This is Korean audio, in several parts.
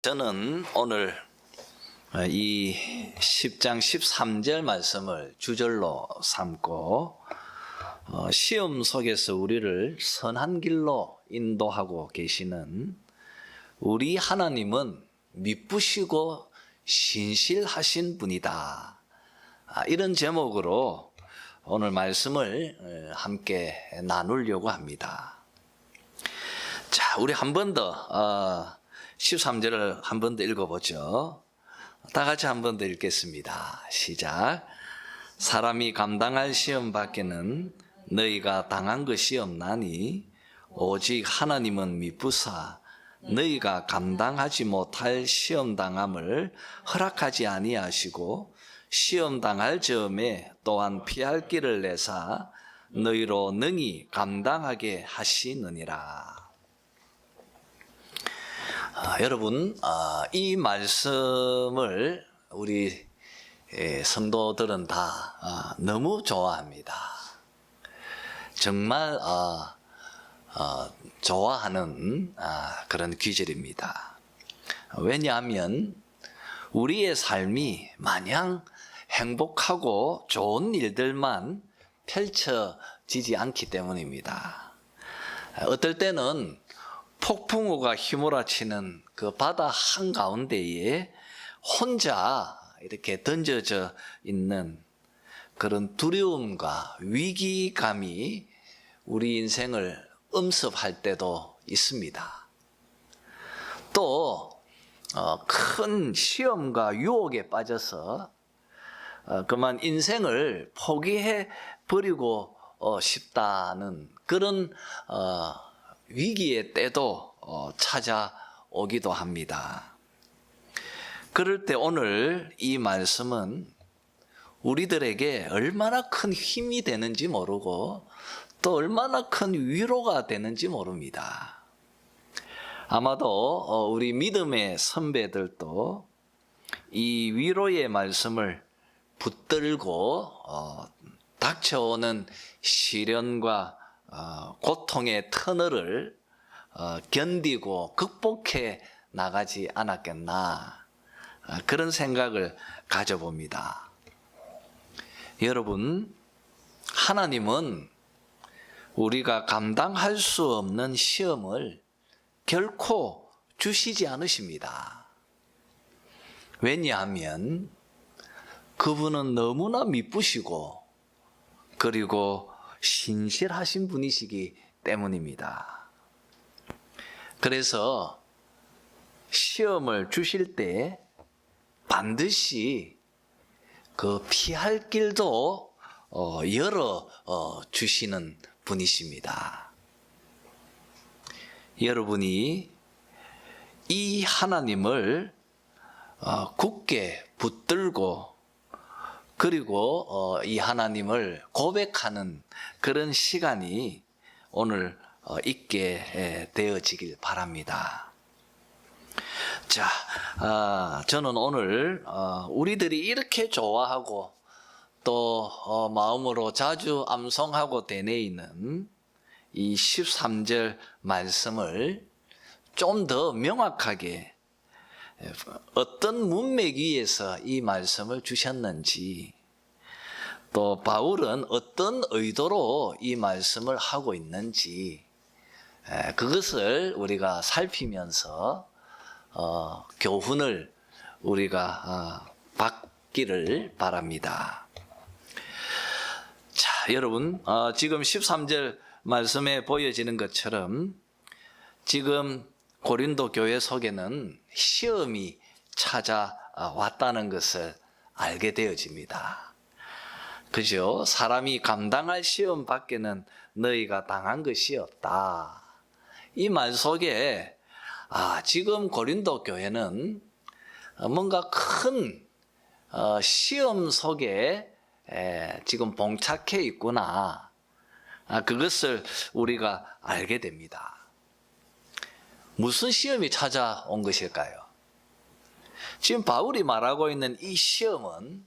저는 오늘 이 10장 13절 말씀을 주절로 삼고 시험 속에서 우리를 선한 길로 인도하고 계시는 우리 하나님은 미쁘시고 신실하신 분이다. 이런 제목으로 오늘 말씀을 함께 나누려고 합니다. 자, 우리 한 번 더 13절을 한 번 더 읽어보죠. 다 같이 한 번 더 읽겠습니다. 시작. 사람이 감당할 시험 밖에는 너희가 당한 것이 없나니 오직 하나님은 미쁘사 너희가 감당하지 못할 시험 당함을 허락하지 아니하시고 시험 당할 즈음에 또한 피할 길을 내사 너희로 능히 감당하게 하시느니라. 여러분, 이 말씀을 우리 성도들은 다 너무 좋아합니다. 정말 좋아하는 그런 귀절입니다. 왜냐하면 우리의 삶이 마냥 행복하고 좋은 일들만 펼쳐지지 않기 때문입니다. 어떨 때는 폭풍우가 휘몰아치는 그 바다 한가운데에 혼자 이렇게 던져져 있는 그런 두려움과 위기감이 우리 인생을 엄습할 때도 있습니다. 또 큰 시험과 유혹에 빠져서 그만 인생을 포기해 버리고 싶다는 그런 위기의 때도 찾아오기도 합니다. 그럴 때 오늘 이 말씀은 우리들에게 얼마나 큰 힘이 되는지 모르고 또 얼마나 큰 위로가 되는지 모릅니다. 아마도 우리 믿음의 선배들도 이 위로의 말씀을 붙들고 닥쳐오는 시련과 고통의 터널을 견디고 극복해 나가지 않았겠나, 그런 생각을 가져봅니다. 여러분, 하나님은 우리가 감당할 수 없는 시험을 결코 주시지 않으십니다. 왜냐하면 그분은 너무나 미쁘시고 그리고 신실하신 분이시기 때문입니다. 그래서 시험을 주실 때 반드시 그 피할 길도 열어 주시는 분이십니다. 여러분이 이 하나님을 굳게 붙들고 그리고 이 하나님을 고백하는 그런 시간이 오늘 있게 되어지길 바랍니다. 자, 저는 오늘 우리들이 이렇게 좋아하고 또 마음으로 자주 암송하고 되뇌이는 이 13절 말씀을 좀 더 명확하게 어떤 문맥 위에서 이 말씀을 주셨는지, 또 바울은 어떤 의도로 이 말씀을 하고 있는지, 그것을 우리가 살피면서 교훈을 우리가 받기를 바랍니다. 자, 여러분, 지금 13절 말씀에 보여지는 것처럼 지금 고린도 교회 속에는 시험이 찾아왔다는 것을 알게 되어집니다. 그죠? 사람이 감당할 시험 밖에는 너희가 당한 것이 없다. 이 말 속에 지금 고린도 교회는 뭔가 큰 시험 속에 지금 봉착해 있구나. 그것을 우리가 알게 됩니다. 무슨 시험이 찾아온 것일까요? 지금 바울이 말하고 있는 이 시험은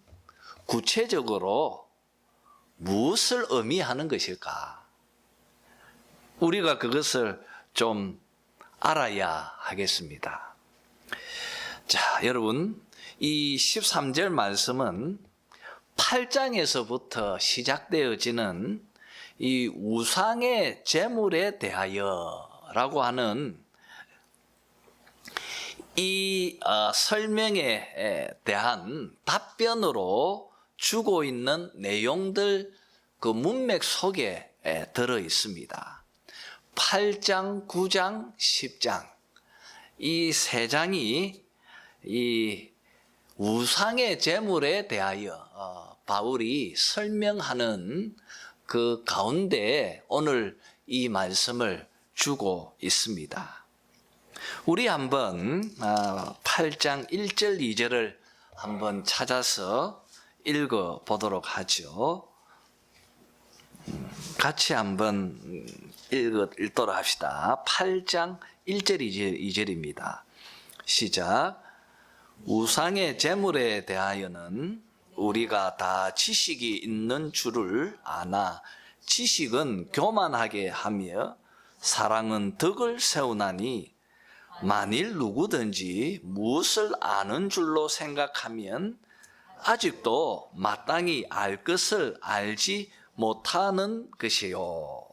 구체적으로 무엇을 의미하는 것일까? 우리가 그것을 좀 알아야 하겠습니다. 여러분, 이 13절 말씀은 8장에서부터 시작되어지는 이 우상의 제물에 대하여라고 하는 이 설명에 대한 답변으로 주고 있는 내용들 그 문맥 속에 들어 있습니다. 8장, 9장, 10장 이 세 장이 이 우상의 제물에 대하여 바울이 설명하는 그 가운데 오늘 이 말씀을 주고 있습니다. 우리 한번 8장 1절 2절을 한번 찾아서 읽어 보도록 하죠. 같이 한번 읽도록 합시다. 8장 1절 2절입니다. 시작. 우상의 제물에 대하여는 우리가 다 지식이 있는 줄을 아나 지식은 교만하게 하며 사랑은 덕을 세우나니 만일 누구든지 무엇을 아는 줄로 생각하면 아직도 마땅히 알 것을 알지 못하는 것이요.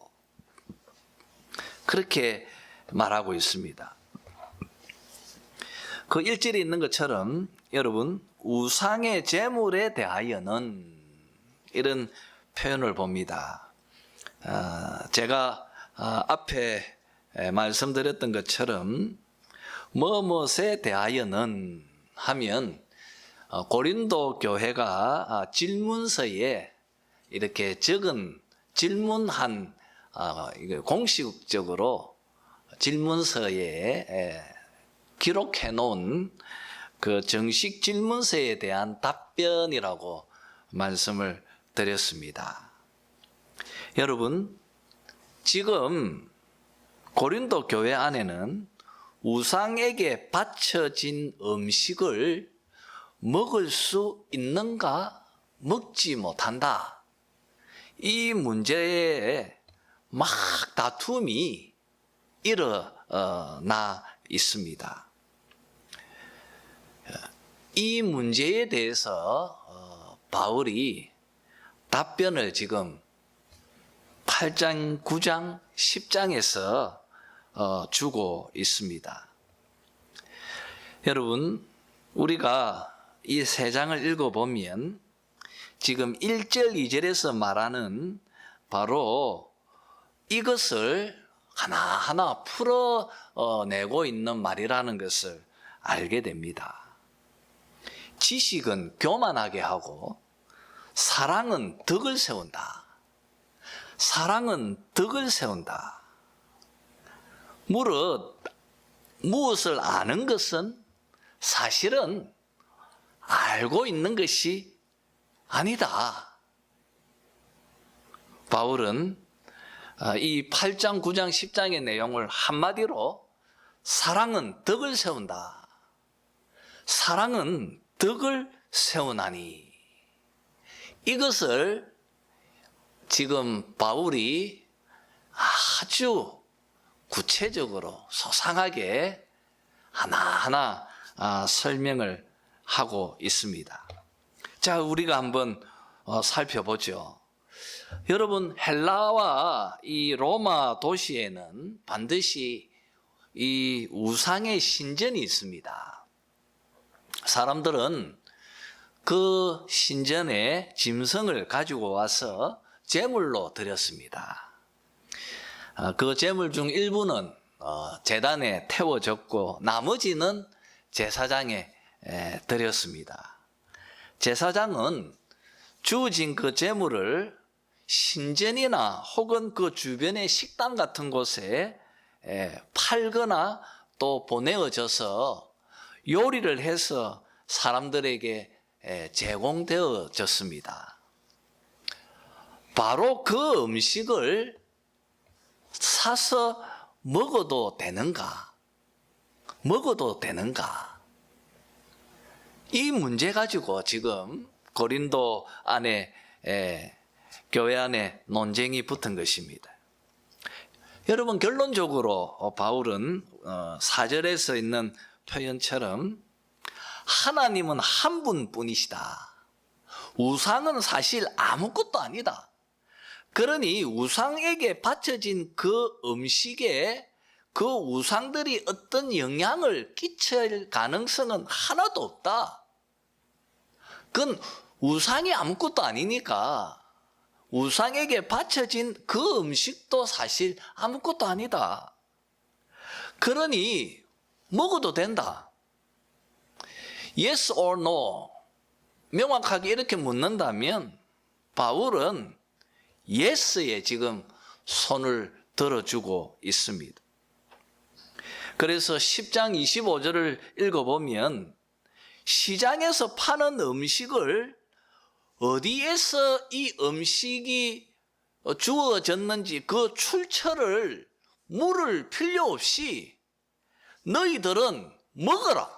그렇게 말하고 있습니다. 그 1절에 있는 것처럼 여러분 우상의 제물에 대하여는 이런 표현을 봅니다. 제가 앞에 말씀드렸던 것처럼 무엇에 대하여는 하면 고린도 교회가 질문서에 이렇게 적은 질문한 공식적으로 질문서에 기록해 놓은 그 정식 질문서에 대한 답변이라고 말씀을 드렸습니다. 여러분, 지금 고린도 교회 안에는 우상에게 바쳐진 음식을 먹을 수 있는가, 먹지 못한다. 이 문제에 막 다툼이 일어나 있습니다. 이 문제에 대해서 바울이 답변을 지금 8장, 9장, 10장에서 주고 있습니다. 여러분, 우리가 이 세 장을 읽어보면 지금 1절, 2절에서 말하는 바로 이것을 하나하나 풀어내고 있는 말이라는 것을 알게 됩니다. 지식은 교만하게 하고 사랑은 덕을 세운다. 사랑은 덕을 세운다. 무엇을 아는 것은 사실은 알고 있는 것이 아니다. 바울은 이 8장, 9장, 10장의 내용을 한마디로 사랑은 덕을 세운다. 사랑은 덕을 세우나니. 이것을 지금 바울이 아주 구체적으로 소상하게 하나하나 설명을 하고 있습니다. 자, 우리가 한번 살펴보죠. 여러분, 헬라와 이 로마 도시에는 반드시 이 우상의 신전이 있습니다. 사람들은 그 신전에 짐승을 가지고 와서 제물로 드렸습니다. 그 제물 중 일부는 제단에 태워졌고 나머지는 제사장에 드렸습니다. 제사장은 주어진 그 제물을 신전이나 혹은 그 주변의 식당 같은 곳에 팔거나 또 보내어져서 요리를 해서 사람들에게 제공되어졌습니다. 바로 그 음식을 사서 먹어도 되는가? 먹어도 되는가? 이 문제 가지고 지금 고린도 안에 교회 안에 논쟁이 붙은 것입니다. 여러분, 결론적으로 바울은 4절에서 있는 표현처럼 하나님은 한 분뿐이시다. 우상은 사실 아무것도 아니다. 그러니 우상에게 바쳐진 그 음식에 그 우상들이 어떤 영향을 끼칠 가능성은 하나도 없다. 그건 우상이 아무것도 아니니까 우상에게 바쳐진 그 음식도 사실 아무것도 아니다. 그러니 먹어도 된다. Yes or no. 명확하게 이렇게 묻는다면 바울은 Yes에 지금 손을 들어주고 있습니다. 그래서 10장 25절을 읽어보면 시장에서 파는 음식을 어디에서 이 음식이 주어졌는지 그 출처를 물을 필요 없이 너희들은 먹어라.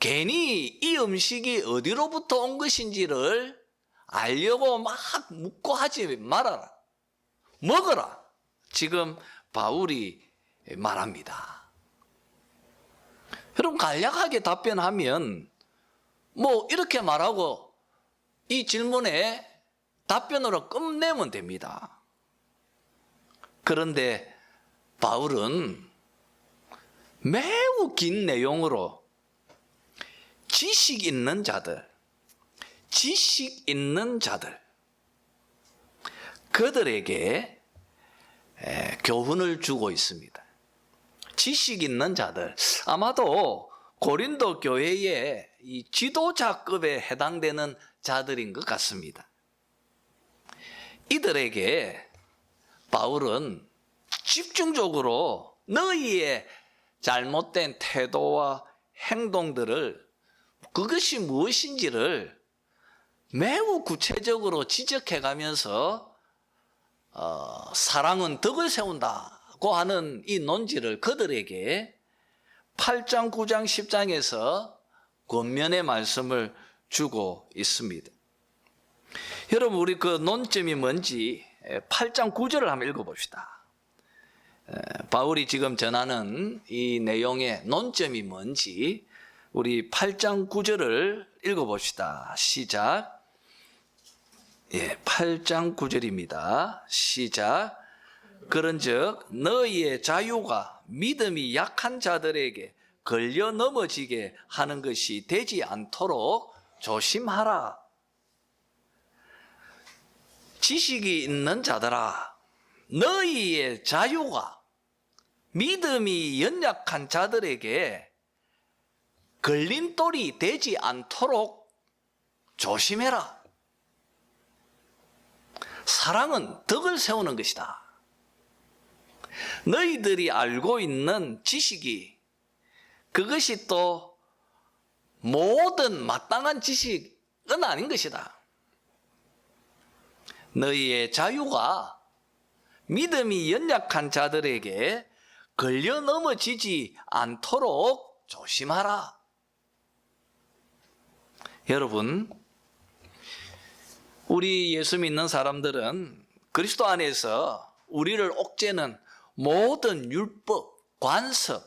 괜히 이 음식이 어디로부터 온 것인지를 알려고 막 묻고 하지 말아라. 먹어라. 지금 바울이 말합니다. 여러분 간략하게 답변하면 뭐 이렇게 말하고 이 질문에 답변으로 끝내면 됩니다. 그런데 바울은 매우 긴 내용으로 지식 있는 자들 그들에게 교훈을 주고 있습니다. 지식 있는 자들, 아마도 고린도 교회의 이 지도자급에 해당되는 자들인 것 같습니다. 이들에게 바울은 집중적으로 너희의 잘못된 태도와 행동들을 그것이 무엇인지를 매우 구체적으로 지적해가면서 사랑은 덕을 세운다고 하는 이 논지를 그들에게 8장, 9장, 10장에서 권면의 말씀을 주고 있습니다. 여러분 우리 그 논점이 뭔지 8장 9절을 한번 읽어봅시다. 바울이 지금 전하는 이 내용의 논점이 뭔지 우리 8장 9절을 읽어봅시다. 시작. 8장 9절입니다. 시작. 그런즉 너희의 자유가 믿음이 약한 자들에게 걸려 넘어지게 하는 것이 되지 않도록 조심하라. 지식이 있는 자들아, 너희의 자유가 믿음이 연약한 자들에게 걸림돌이 되지 않도록 조심해라. 사랑은 덕을 세우는 것이다. 너희들이 알고 있는 지식이 그것이 또 모든 마땅한 지식은 아닌 것이다. 너희의 자유가 믿음이 연약한 자들에게 걸려 넘어지지 않도록 조심하라. 여러분, 우리 예수 믿는 사람들은 그리스도 안에서 우리를 옥죄는 모든 율법, 관습,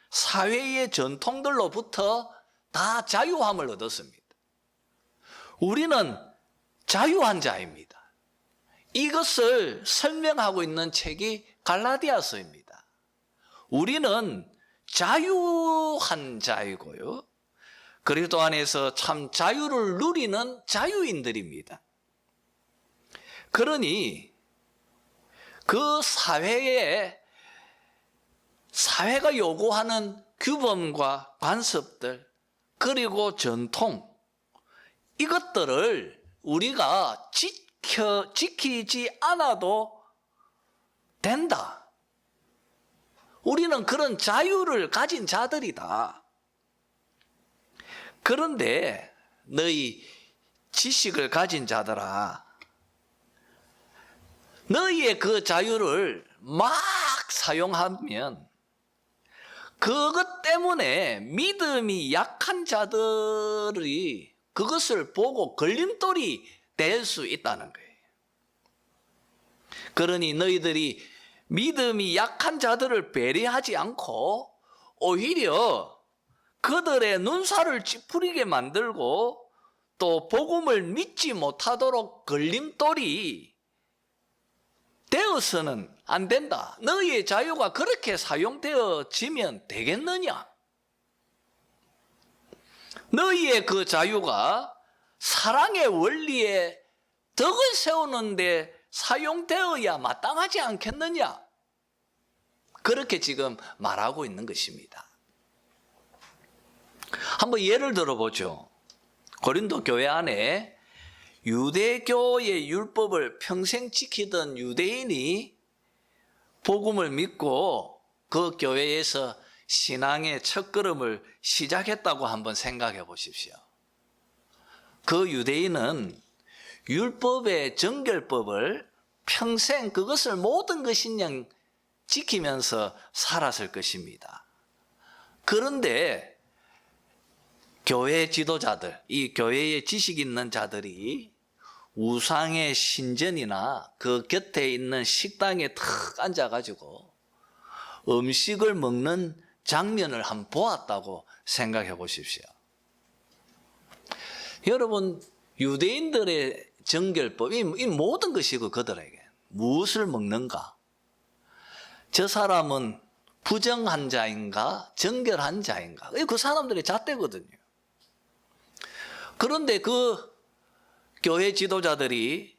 사회의 전통들로부터 다 자유함을 얻었습니다. 우리는 자유한 자입니다. 이것을 설명하고 있는 책이 갈라디아서입니다. 우리는 자유한 자이고요. 그리스도 안에서 참 자유를 누리는 자유인들입니다. 그러니 그 사회가 요구하는 규범과 관습들 그리고 전통 이것들을 우리가 지키지 않아도 된다. 우리는 그런 자유를 가진 자들이다. 그런데 너희 지식을 가진 자들아, 너희의 그 자유를 막 사용하면 그것 때문에 믿음이 약한 자들이 그것을 보고 걸림돌이 될 수 있다는 거예요. 그러니 너희들이 믿음이 약한 자들을 배려하지 않고 오히려 그들의 눈살을 찌푸리게 만들고 또 복음을 믿지 못하도록 걸림돌이 되어서는 안 된다. 너희의 자유가 그렇게 사용되어지면 되겠느냐? 너희의 그 자유가 사랑의 원리에 덕을 세우는데 사용되어야 마땅하지 않겠느냐? 그렇게 지금 말하고 있는 것입니다. 한번 예를 들어보죠. 고린도 교회 안에 유대교의 율법을 평생 지키던 유대인이 복음을 믿고 그 교회에서 신앙의 첫걸음을 시작했다고 한번 생각해 보십시오. 그 유대인은 율법의 정결법을 평생 그것을 모든 것인양 지키면서 살았을 것입니다. 그런데 교회 지도자들, 이 교회에 지식 있는 자들이 우상의 신전이나 그 곁에 있는 식당에 탁 앉아가지고 음식을 먹는 장면을 한번 보았다고 생각해 보십시오. 여러분, 유대인들의 정결법, 이 모든 것이고 그들에게 무엇을 먹는가? 저 사람은 부정한 자인가? 정결한 자인가? 그 사람들의 잣대거든요. 그런데 그 교회 지도자들이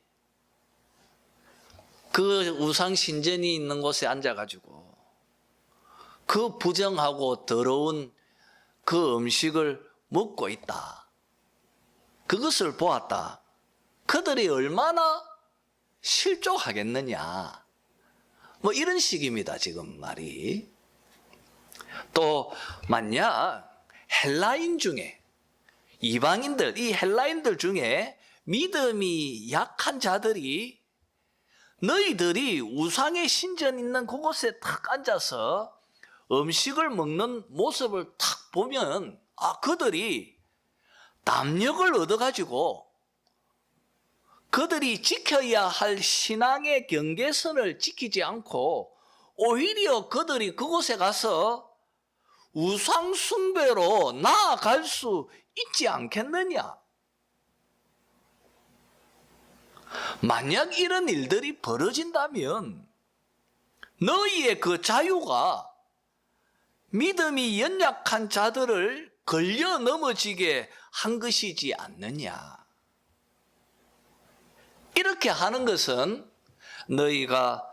그 우상 신전이 있는 곳에 앉아가지고 그 부정하고 더러운 그 음식을 먹고 있다. 그것을 보았다. 그들이 얼마나 실족하겠느냐. 뭐 이런 식입니다, 지금 말이. 또 만약 헬라인 중에 이방인들, 이 헬라인들 중에 믿음이 약한 자들이 너희들이 우상의 신전 있는 그곳에 탁 앉아서 음식을 먹는 모습을 탁 보면 그들이 담력을 얻어가지고 그들이 지켜야 할 신앙의 경계선을 지키지 않고 오히려 그들이 그곳에 가서 우상 숭배로 나아갈 수 있지 않겠느냐? 만약 이런 일들이 벌어진다면 너희의 그 자유가 믿음이 연약한 자들을 걸려 넘어지게 한 것이지 않느냐? 이렇게 하는 것은 너희가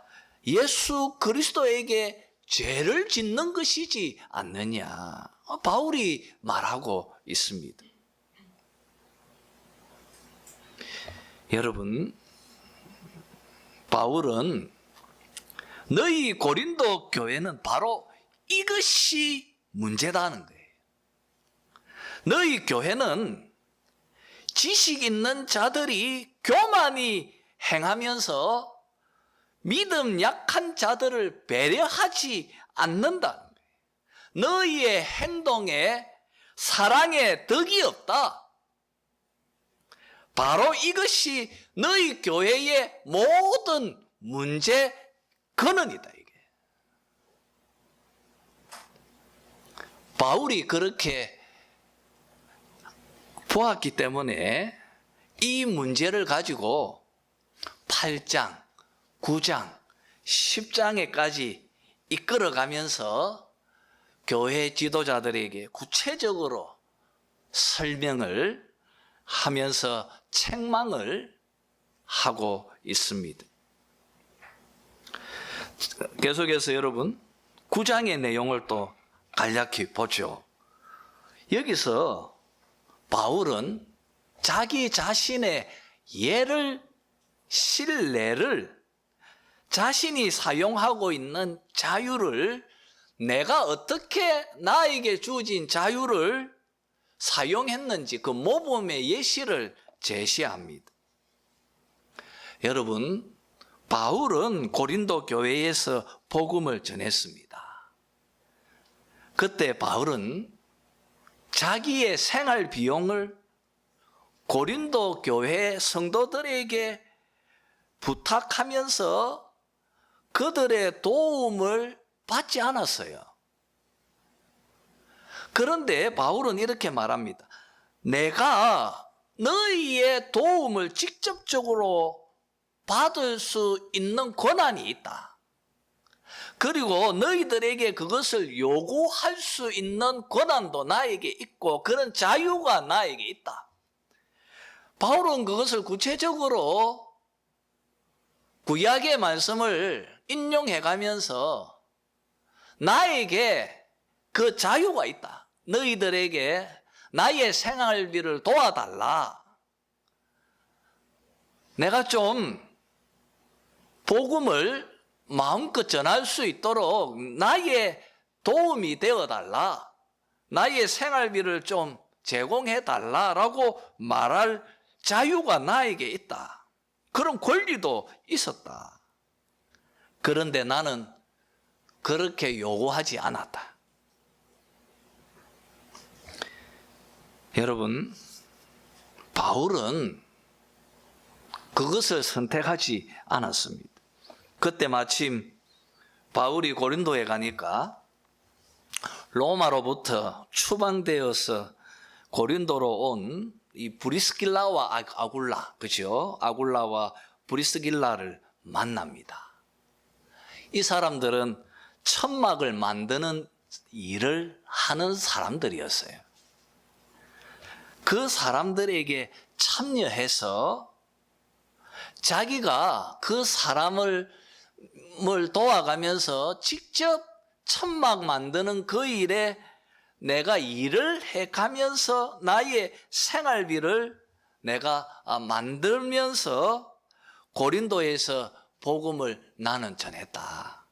예수 그리스도에게 죄를 짓는 것이지 않느냐? 바울이 말하고 있습니다. 여러분, 바울은 너희 고린도 교회는 바로 이것이 문제다는 거예요. 너희 교회는 지식 있는 자들이 교만이 행하면서 믿음 약한 자들을 배려하지 않는다는 거예요. 너희의 행동에 사랑의 덕이 없다. 바로 이것이 너희 교회의 모든 문제 근원이다, 이게. 바울이 그렇게 보았기 때문에 이 문제를 가지고 8장, 9장, 10장에까지 이끌어가면서 교회 지도자들에게 구체적으로 설명을 하면서 책망을 하고 있습니다. 계속해서 여러분 9장의 내용을 또 간략히 보죠. 여기서 바울은 자기 자신의 신뢰를 자신이 사용하고 있는 자유를 내가 어떻게 나에게 주어진 자유를 사용했는지 그 모범의 예시를 제시합니다. 여러분, 바울은 고린도 교회에서 복음을 전했습니다. 그때 바울은 자기의 생활 비용을 고린도 교회 성도들에게 부탁하면서 그들의 도움을 받지 않았어요. 그런데 바울은 이렇게 말합니다. 내가 너희의 도움을 직접적으로 받을 수 있는 권한이 있다. 그리고 너희들에게 그것을 요구할 수 있는 권한도 나에게 있고 그런 자유가 나에게 있다. 바울은 그것을 구체적으로 구약의 말씀을 인용해 가면서 나에게 그 자유가 있다. 너희들에게 나의 생활비를 도와달라. 내가 좀 복음을 마음껏 전할 수 있도록 나의 도움이 되어달라. 나의 생활비를 좀 제공해달라라고 말할 자유가 나에게 있다. 그런 권리도 있었다. 그런데 나는 그렇게 요구하지 않았다. 여러분, 바울은 그것을 선택하지 않았습니다. 그때 마침 바울이 고린도에 가니까 로마로부터 추방되어서 고린도로 온 이 브리스길라와 아굴라, 그죠? 아굴라와 브리스길라를 만납니다. 이 사람들은 천막을 만드는 일을 하는 사람들이었어요. 그 사람들에게 참여해서 자기가 그 사람을 도와가면서 직접 천막 만드는 그 일에 내가 일을 해가면서 나의 생활비를 내가 만들면서 고린도에서 복음을 나는 전했다.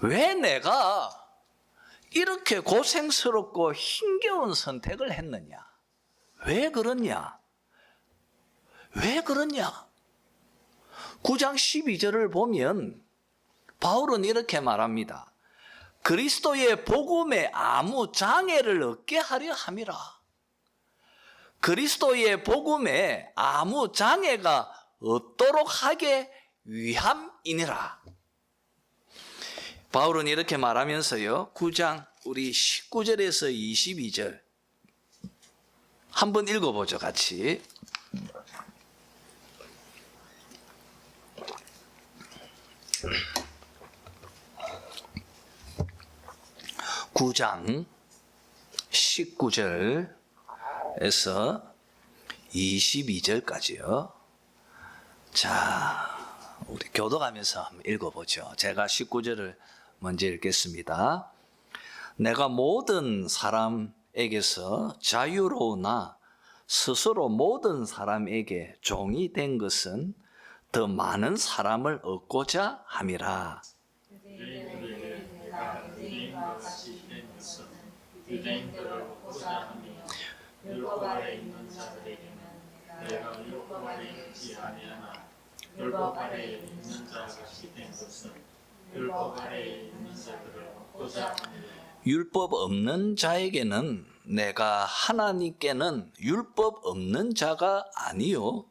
왜 내가 이렇게 고생스럽고 힘겨운 선택을 했느냐? 왜 그러냐? 왜 그러냐? 9장 12절을 보면 바울은 이렇게 말합니다. 그리스도의 복음에 아무 장애를 얻게 하려 함이라. 그리스도의 복음에 아무 장애가 없도록 하게 위함이니라. 바울은 이렇게 말하면서요, 9장 우리 19절에서 22절 한번 읽어보죠, 같이. (9장) 19절에서 22절까지요. 자, 우리 교도가면서 한번 읽어보죠. 제가 19절을 먼저 읽겠습니다. 내가 모든 사람에게서 자유로우나 스스로 모든 사람에게 종이 된 것은 더 많은 사람을 얻고자 함이라. 유대인들을 얻고자 하며 율법 아래 있는 자들에게는 내가 율법 아래 있지 아니하나 율법 아래 있는 자 같이 된 것은 율법 아래 있는 자들을 얻고자 하며 율법 없는 자에게는 내가 하나님께는 율법 없는 자가 아니요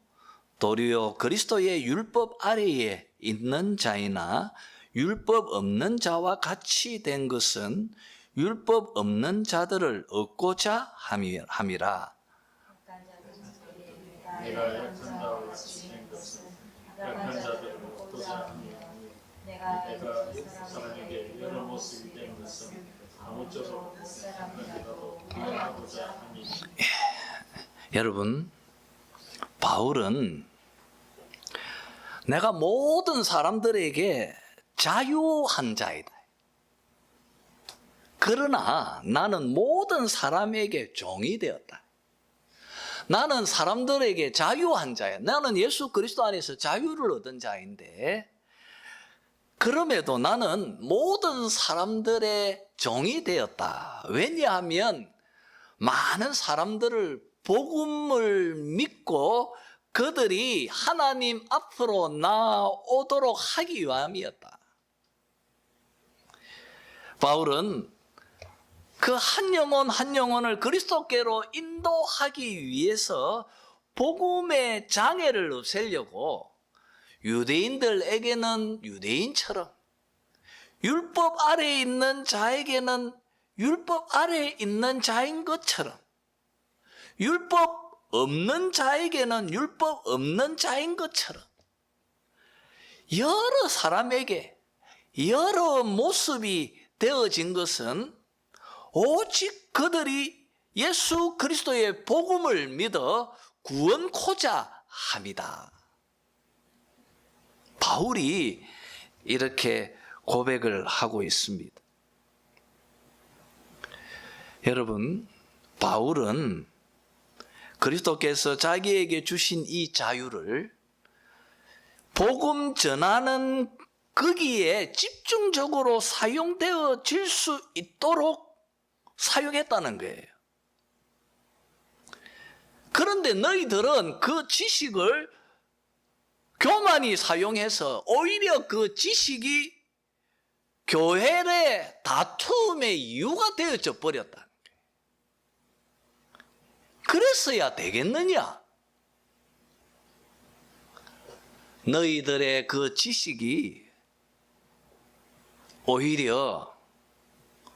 도리어 그리스도의 율법 아래에 있는 자이나 율법 없는 자와 같이 된 것은 율법 없는 자들을 얻고자 함이라. 내가 약한 자와 같이 된 것은 약한 자들을 얻고자 하며 내가 이 사람에게 여러 모습이 된 것은 아무쪼록 그 사람이라도 구원하고자 함이라. 여러분, 바울은 내가 모든 사람들에게 자유한 자이다. 그러나 나는 모든 사람에게 종이 되었다. 나는 사람들에게 자유한 자야. 나는 예수 그리스도 안에서 자유를 얻은 자인데 그럼에도 나는 모든 사람들의 종이 되었다. 왜냐하면 많은 사람들을 복음을 믿고 그들이 하나님 앞으로 나오도록 하기 위함이었다. 바울은 그 한 영혼 한 영혼을 그리스도께로 인도하기 위해서 복음의 장애를 없애려고 유대인들에게는 유대인처럼 율법 아래에 있는 자에게는 율법 아래에 있는 자인 것처럼 율법 없는 자에게는 율법 없는 자인 것처럼 여러 사람에게 여러 모습이 되어진 것은 오직 그들이 예수 그리스도의 복음을 믿어 구원코자 합니다. 바울이 이렇게 고백을 하고 있습니다. 여러분, 바울은 그리스도께서 자기에게 주신 이 자유를 복음 전하는 거기에 집중적으로 사용되어질 수 있도록 사용했다는 거예요. 그런데 너희들은 그 지식을 교만히 사용해서 오히려 그 지식이 교회 내 다툼의 이유가 되어져 버렸다는 거예요. 그랬어야 되겠느냐? 너희들의 그 지식이 오히려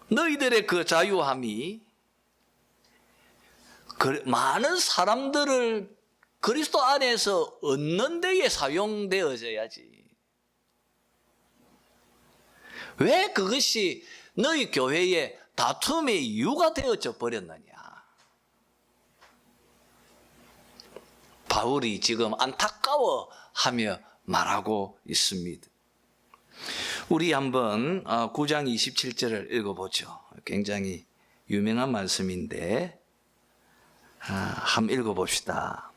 너희들의 그 자유함이 많은 사람들을 그리스도 안에서 얻는 데에 사용되어져야지. 왜 그것이 너희 교회의 다툼의 이유가 되어져 버렸느냐? 바울이 지금 안타까워하며 말하고 있습니다. 우리 한번 9장 27절을 읽어보죠. 굉장히 유명한 말씀인데 한번 읽어봅시다.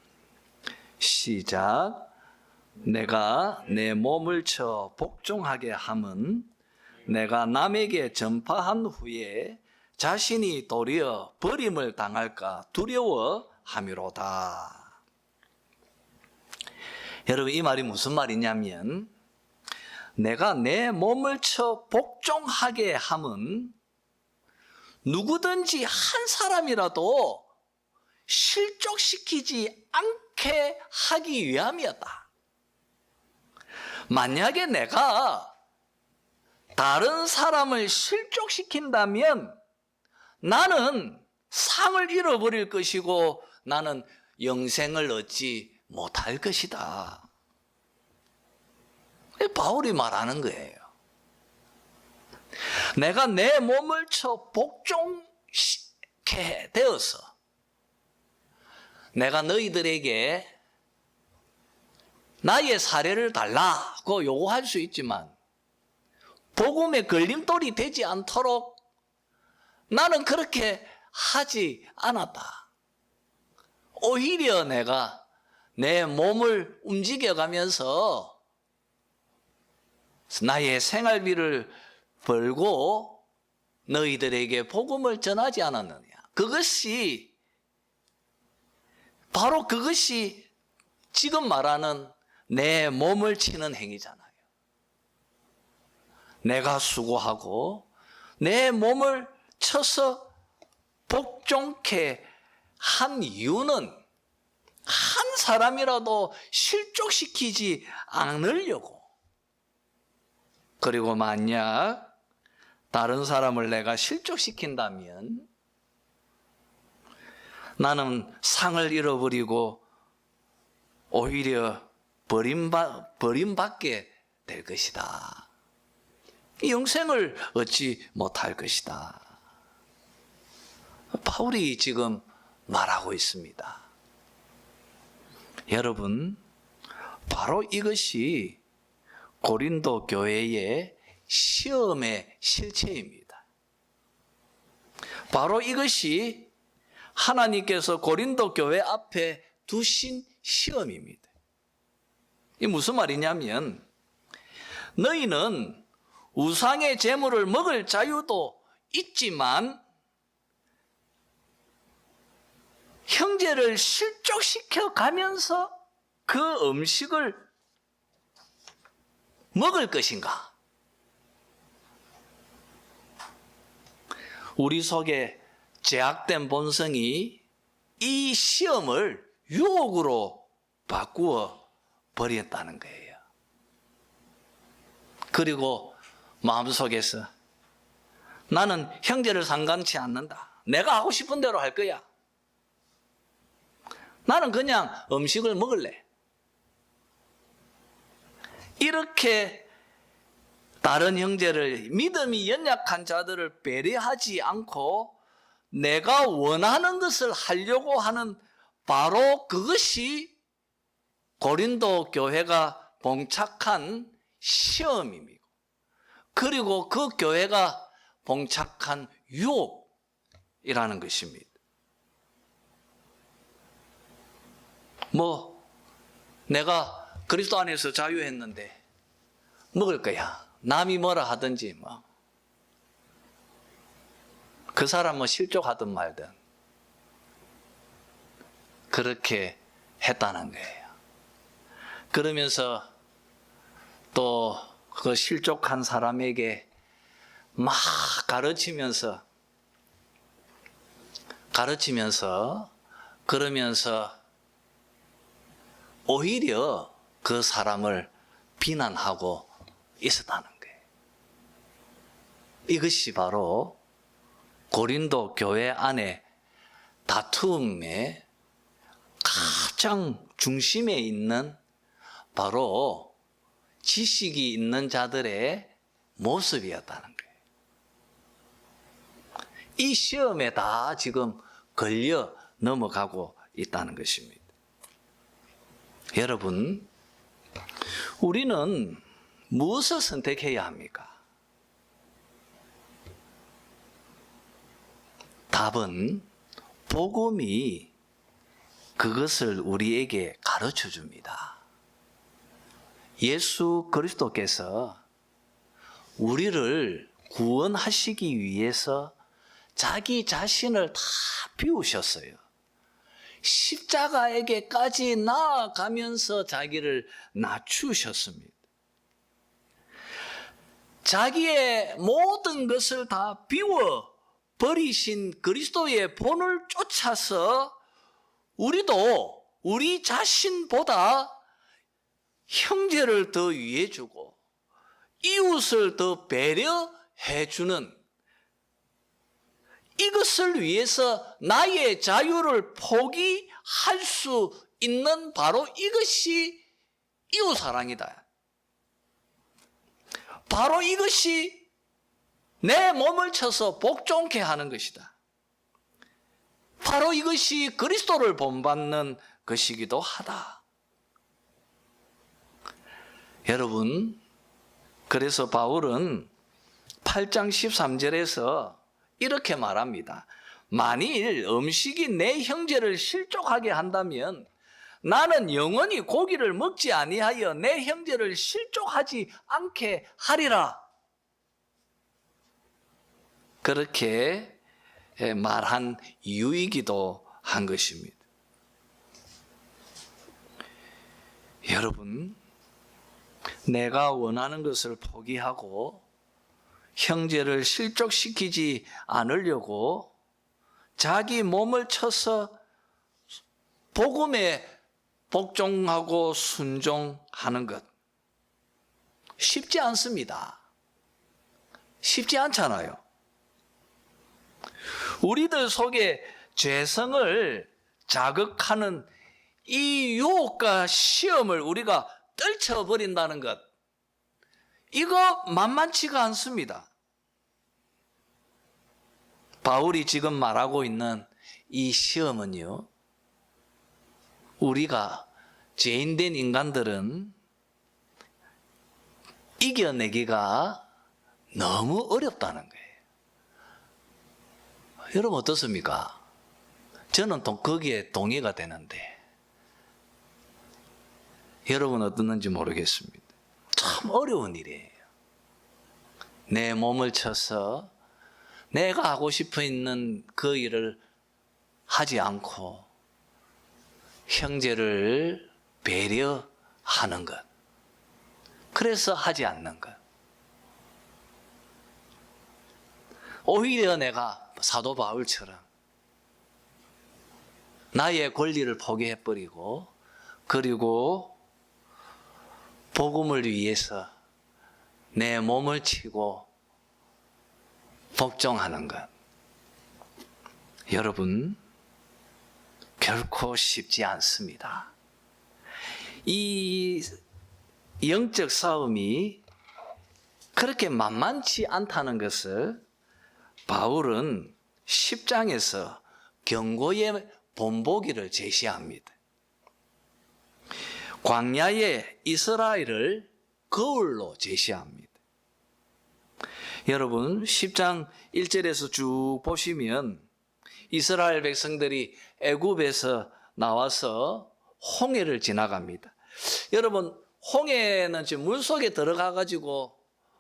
시작. 내가 내 몸을 쳐 복종하게 함은 내가 남에게 전파한 후에 자신이 도리어 버림을 당할까 두려워함이로다. 여러분, 이 말이 무슨 말이냐면 내가 내 몸을 쳐 복종하게 함은 누구든지 한 사람이라도 실족시키지 않게 하기 위함이었다. 만약에 내가 다른 사람을 실족시킨다면 나는 상을 잃어버릴 것이고 나는 영생을 얻지 못할 것이다. 바울이 말하는 거예요. 내가 내 몸을 쳐 복종시게 되어서 내가 너희들에게 나의 사례를 달라고 요구할 수 있지만 복음의 걸림돌이 되지 않도록 나는 그렇게 하지 않았다. 오히려 내가 내 몸을 움직여가면서 나의 생활비를 벌고 너희들에게 복음을 전하지 않았느냐. 바로 그것이 지금 말하는 내 몸을 치는 행위잖아요. 내가 수고하고 내 몸을 쳐서 복종케 한 이유는 한 사람이라도 실족시키지 않으려고. 그리고 만약 다른 사람을 내가 실족시킨다면 나는 상을 잃어버리고 오히려 버림받게 될 것이다. 영생을 얻지 못할 것이다. 바울이 지금 말하고 있습니다. 여러분, 바로 이것이 고린도 교회의 시험의 실체입니다. 바로 이것이 하나님께서 고린도 교회 앞에 두신 시험입니다. 이게 무슨 말이냐면 너희는 우상의 제물을 먹을 자유도 있지만 형제를 실족시켜 가면서 그 음식을 먹을 것인가? 우리 속에 제약된 본성이 이 시험을 유혹으로 바꾸어 버렸다는 거예요. 그리고 마음속에서 나는 형제를 상관치 않는다. 내가 하고 싶은 대로 할 거야. 나는 그냥 음식을 먹을래. 이렇게 다른 형제를, 믿음이 연약한 자들을 배려하지 않고 내가 원하는 것을 하려고 하는 바로 그것이 고린도 교회가 봉착한 시험입니다. 그리고 그 교회가 봉착한 유혹이라는 것입니다. 내가 그리스도 안에서 자유했는데 먹을 거야. 남이 뭐라 하든지 그 사람 실족하든 말든 그렇게 했다는 거예요. 그러면서 또 그 실족한 사람에게 막 가르치면서 그러면서 오히려 그 사람을 비난하고 있었다는 거예요. 이것이 바로 고린도 교회 안에 다툼의 가장 중심에 있는 바로 지식이 있는 자들의 모습이었다는 거예요. 이 시험에 다 지금 걸려 넘어가고 있다는 것입니다. 여러분, 우리는 무엇을 선택해야 합니까? 답은 복음이 그것을 우리에게 가르쳐 줍니다. 예수 그리스도께서 우리를 구원하시기 위해서 자기 자신을 다 비우셨어요. 십자가에게까지 나아가면서 자기를 낮추셨습니다. 자기의 모든 것을 다 비워 버리신 그리스도의 본을 쫓아서 우리도 우리 자신보다 형제를 더 위해주고 이웃을 더 배려해주는, 이것을 위해서 나의 자유를 포기할 수 있는 바로 이것이 이웃사랑이다. 바로 이것이 내 몸을 쳐서 복종케 하는 것이다. 바로 이것이 그리스도를 본받는 것이기도 하다. 여러분, 그래서 바울은 8장 13절에서 이렇게 말합니다. 만일 음식이 내 형제를 실족하게 한다면 나는 영원히 고기를 먹지 아니하여 내 형제를 실족하지 않게 하리라. 그렇게 말한 이유이기도 한 것입니다. 여러분, 내가 원하는 것을 포기하고 형제를 실족시키지 않으려고 자기 몸을 쳐서 복음에 복종하고 순종하는 것, 쉽지 않습니다. 쉽지 않잖아요. 우리들 속에 죄성을 자극하는 이 유혹과 시험을 우리가 떨쳐버린다는 것, 이거 만만치가 않습니다. 바울이 지금 말하고 있는 이 시험은요, 우리가 죄인된 인간들은 이겨내기가 너무 어렵다는 거예요. 여러분 어떻습니까? 저는 거기에 동의가 되는데 여러분 어떻는지 모르겠습니다. 참 어려운 일이에요. 내 몸을 쳐서 내가 하고 싶어 있는 그 일을 하지 않고 형제를 배려하는 것, 그래서 하지 않는 것. 오히려 내가 사도 바울처럼 나의 권리를 포기해버리고 그리고 복음을 위해서 내 몸을 치고 복종하는 것, 여러분 결코 쉽지 않습니다. 이 영적 싸움이 그렇게 만만치 않다는 것을 바울은 10장에서 경고의 본보기를 제시합니다. 광야의 이스라엘을 거울로 제시합니다. 여러분 10장 1절에서 쭉 보시면 이스라엘 백성들이 애굽에서 나와서 홍해를 지나갑니다. 여러분 홍해는 지금 물속에 들어가 가지고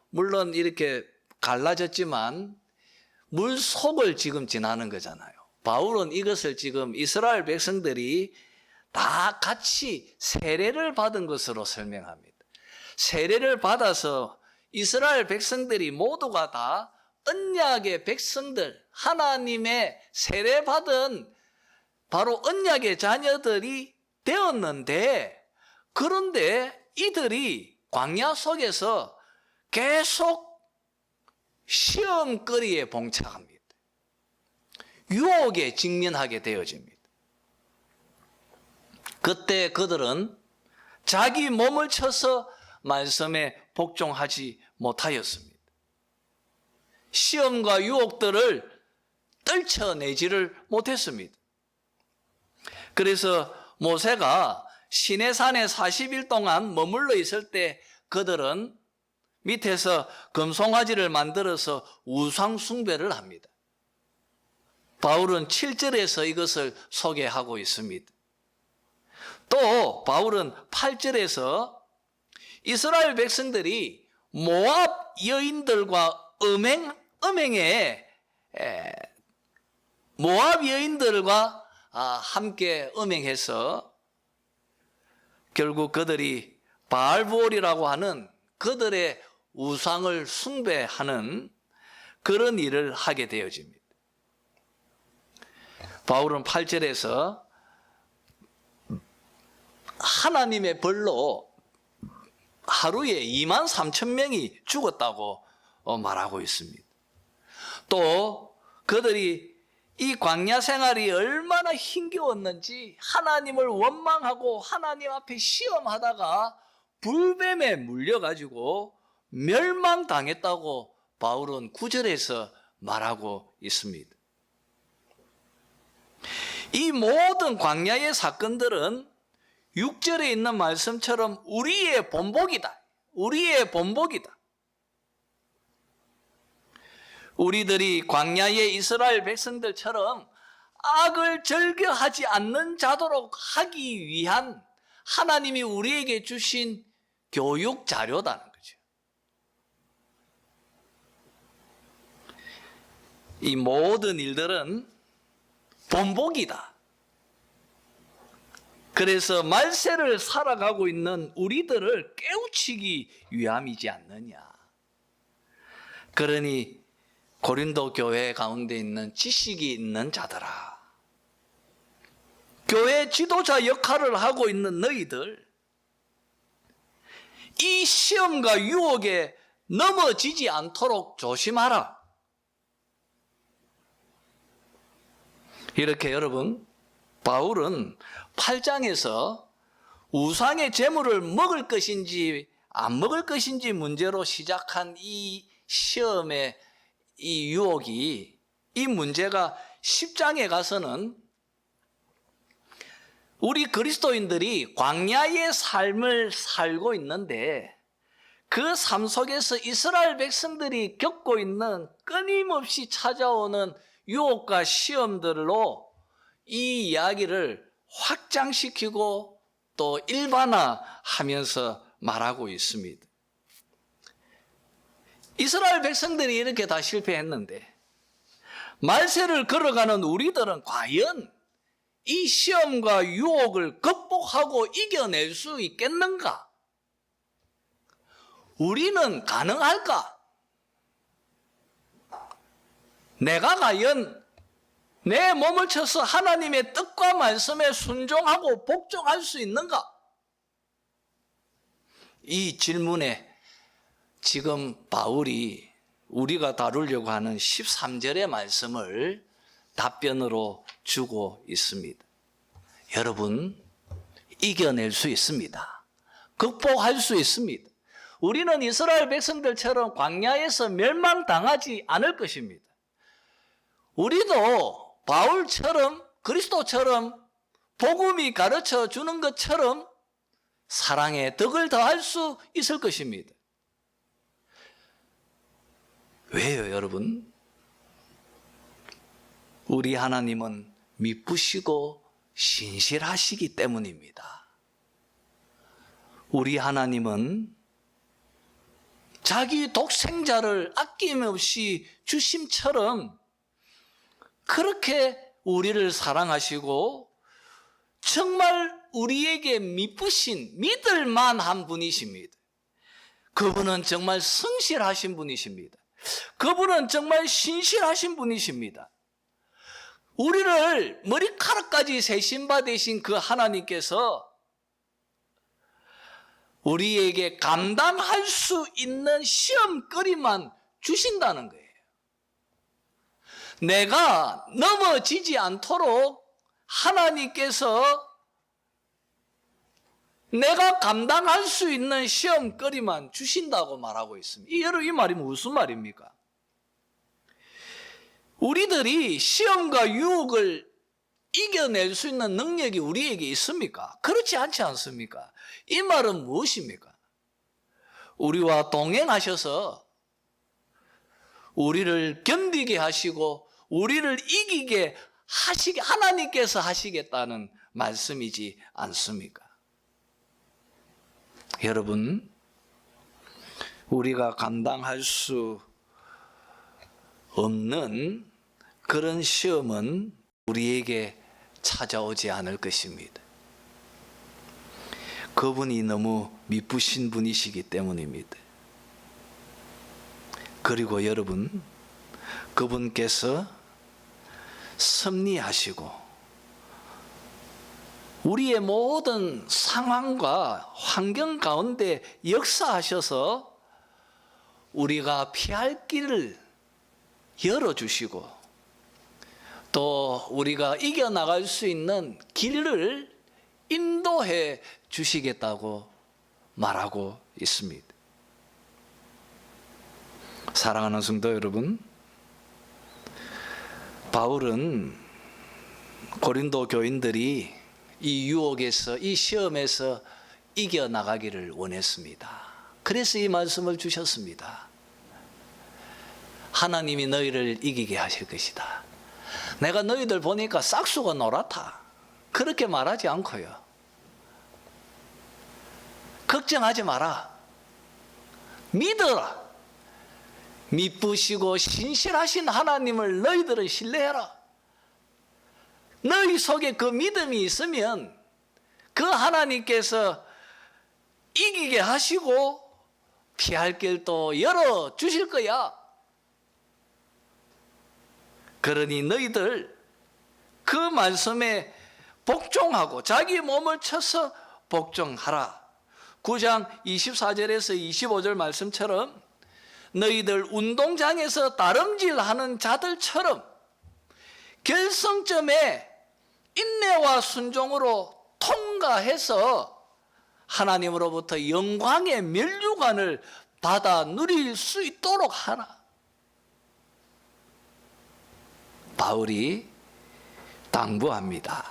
물론 이렇게 갈라졌지만 물속을 지금 지나는 거잖아요. 바울은 이것을 지금 이스라엘 백성들이 다 같이 세례를 받은 것으로 설명합니다. 세례를 받아서 이스라엘 백성들이 모두가 다 언약의 백성들, 하나님의 세례받은 바로 언약의 자녀들이 되었는데, 그런데 이들이 광야 속에서 계속 시험거리에 봉착합니다. 유혹에 직면하게 되어집니다. 그때 그들은 자기 몸을 쳐서 말씀에 복종하지 못하였습니다. 시험과 유혹들을 떨쳐내지를 못했습니다. 그래서 모세가 시내산에 40일 동안 머물러 있을 때 그들은 밑에서 금송아지를 만들어서 우상 숭배를 합니다. 바울은 7절에서 이것을 소개하고 있습니다. 또 바울은 8절에서 이스라엘 백성들이 모압 여인들과 음행에 모압 여인들과 함께 음행해서 결국 그들이 바알브올이라고 하는 그들의 우상을 숭배하는 그런 일을 하게 되어집니다. 바울은 8절에서 하나님의 벌로 하루에 23,000명이 죽었다고 말하고 있습니다. 또 그들이 이 광야 생활이 얼마나 힘겨웠는지 하나님을 원망하고 하나님 앞에 시험하다가 불뱀에 물려가지고 멸망당했다고 바울은 9절에서 말하고 있습니다. 이 모든 광야의 사건들은 6절에 있는 말씀처럼 우리의 본보기다. 우리의 본보기다. 우리들이 광야의 이스라엘 백성들처럼 악을 즐겨하지 않는 자도록 하기 위한 하나님이 우리에게 주신 교육 자료다는 거죠. 이 모든 일들은 본보기다. 그래서 말세를 살아가고 있는 우리들을 깨우치기 위함이지 않느냐. 그러니 고린도 교회 가운데 있는 지식이 있는 자들아, 교회 지도자 역할을 하고 있는 너희들, 이 시험과 유혹에 넘어지지 않도록 조심하라. 이렇게 여러분, 바울은 8장에서 우상의 제물을 먹을 것인지 안 먹을 것인지 문제로 시작한 이 시험의 이 유혹이, 이 문제가 10장에 가서는 우리 그리스도인들이 광야의 삶을 살고 있는데 그 삶 속에서 이스라엘 백성들이 겪고 있는 끊임없이 찾아오는 유혹과 시험들로 이 이야기를 확장시키고 또 일반화하면서 말하고 있습니다. 이스라엘 백성들이 이렇게 다 실패했는데 말세를 걸어가는 우리들은 과연 이 시험과 유혹을 극복하고 이겨낼 수 있겠는가? 우리는 가능할까? 내가 과연 내 몸을 쳐서 하나님의 뜻과 말씀에 순종하고 복종할 수 있는가? 이 질문에 지금 바울이 우리가 다루려고 하는 13절의 말씀을 답변으로 주고 있습니다. 여러분, 이겨낼 수 있습니다. 극복할 수 있습니다. 우리는 이스라엘 백성들처럼 광야에서 멸망당하지 않을 것입니다. 우리도 바울처럼 그리스도처럼 복음이 가르쳐 주는 것처럼 사랑의 덕을 더할 수 있을 것입니다. 왜요, 여러분? 우리 하나님은 미쁘시고 신실하시기 때문입니다. 우리 하나님은 자기 독생자를 아낌없이 주심처럼 그렇게 우리를 사랑하시고 정말 우리에게 미쁘신 믿을 만한 분이십니다. 그분은 정말 성실하신 분이십니다. 그분은 정말 신실하신 분이십니다. 우리를 머리카락까지 세심받으신 그 하나님께서 우리에게 감당할 수 있는 시험거리만 주신다는 거예요. 내가 넘어지지 않도록 하나님께서 내가 감당할 수 있는 시험거리만 주신다고 말하고 있습니다. 여러분, 이 말이 무슨 말입니까? 우리들이 시험과 유혹을 이겨낼 수 있는 능력이 우리에게 있습니까? 그렇지 않지 않습니까? 이 말은 무엇입니까? 우리와 동행하셔서 우리를 견디게 하시고 우리를 이기게 하시게 하나님께서 하시겠다는 말씀이지 않습니까? 여러분, 우리가 감당할 수 없는 그런 시험은 우리에게 찾아오지 않을 것입니다. 그분이 너무 미쁘신 분이시기 때문입니다. 그리고 여러분, 그분께서 섭리하시고 우리의 모든 상황과 환경 가운데 역사하셔서 우리가 피할 길을 열어주시고 또 우리가 이겨나갈 수 있는 길을 인도해 주시겠다고 말하고 있습니다. 사랑하는 성도 여러분, 바울은 고린도 교인들이 이 유혹에서, 이 시험에서 이겨나가기를 원했습니다. 그래서 이 말씀을 주셨습니다. 하나님이 너희를 이기게 하실 것이다. 내가 너희들 보니까 싹수가 노랗다. 그렇게 말하지 않고요. 걱정하지 마라. 믿어라. 미쁘시고 신실하신 하나님을 너희들은 신뢰해라. 너희 속에 그 믿음이 있으면 그 하나님께서 이기게 하시고 피할 길도 열어주실 거야. 그러니 너희들 그 말씀에 복종하고 자기 몸을 쳐서 복종하라. 9장 24절에서 25절 말씀처럼 너희들 운동장에서 다름질하는 자들처럼 결승점에 인내와 순종으로 통과해서 하나님으로부터 영광의 면류관을 받아 누릴 수 있도록 하라. 바울이 당부합니다.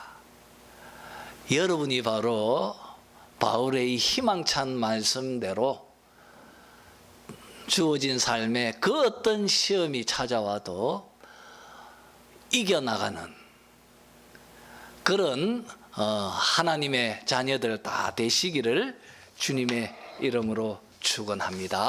여러분이 바로 바울의 희망찬 말씀대로 주어진 삶에 그 어떤 시험이 찾아와도 이겨나가는 그런 하나님의 자녀들 다 되시기를 주님의 이름으로 축원합니다.